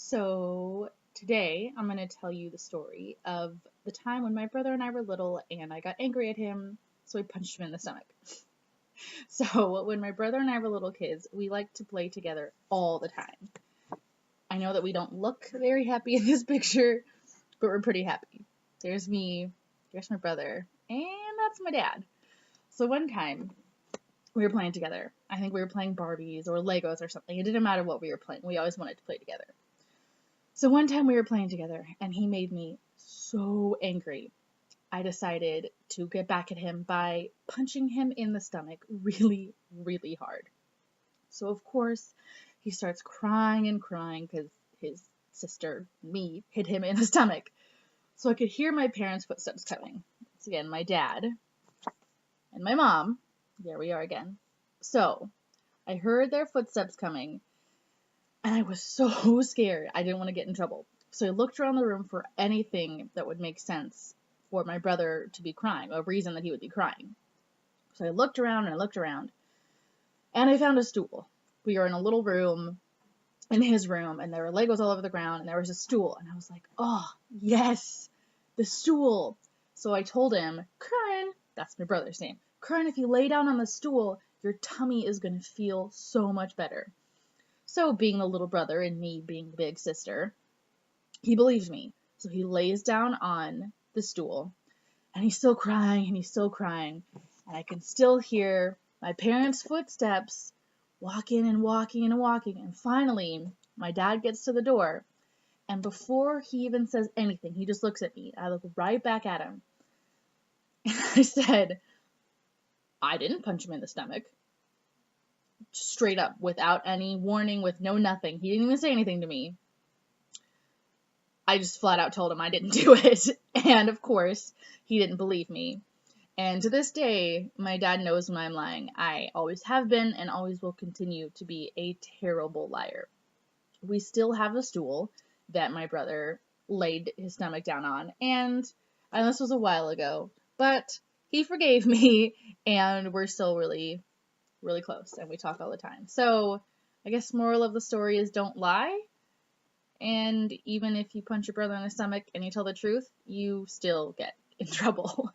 So today I'm going to tell you the story of the time when my brother and I were little and I got angry at him, so I punched him in the stomach. So when my brother and I were little kids, we liked to play together all the time. I know that we don't look very happy in this picture, but we're pretty happy. There's me, there's my brother, and that's my dad. So one time we were playing together. I think we were playing Barbies or Legos or something. It didn't matter what we were playing. We always wanted to play together. So one time we were playing together and he made me so angry. I decided to get back at him by punching him in the stomach really, really hard. So of course he starts crying and crying because his sister, me, hit him in the stomach. So I could hear my parents' footsteps coming. It's again my dad and my mom. There we are again. So I heard their footsteps coming and I was so scared. I didn't want to get in trouble. So I looked around the room for anything that would make sense for my brother to be crying, a reason that he would be crying. So I looked around and I looked around, and I found a stool. We were in a little room in his room, and there were Legos all over the ground, and there was a stool. And I was like, oh, yes, the stool. So I told him, Curran, that's my brother's name, Curran, if you lay down on the stool, your tummy is going to feel so much better. So, being the little brother and me being the big sister, he believes me. So he lays down on the stool, and he's still crying, and he's still crying, and I can still hear my parents' footsteps walking and walking and walking, and finally, my dad gets to the door, and before he even says anything, he just looks at me. I look right back at him, and I said, I didn't punch him in the stomach. Straight up, without any warning, with no nothing. He didn't even say anything to me. I just flat out told him I didn't do it. And of course, he didn't believe me. And to this day, my dad knows when I'm lying. I always have been and always will continue to be a terrible liar. We still have a stool that my brother laid his stomach down on. And this was a while ago, but he forgave me and we're still really close and we talk all the time. So I guess moral of the story is don't lie. And even if you punch your brother in the stomach and you tell the truth, you still get in trouble.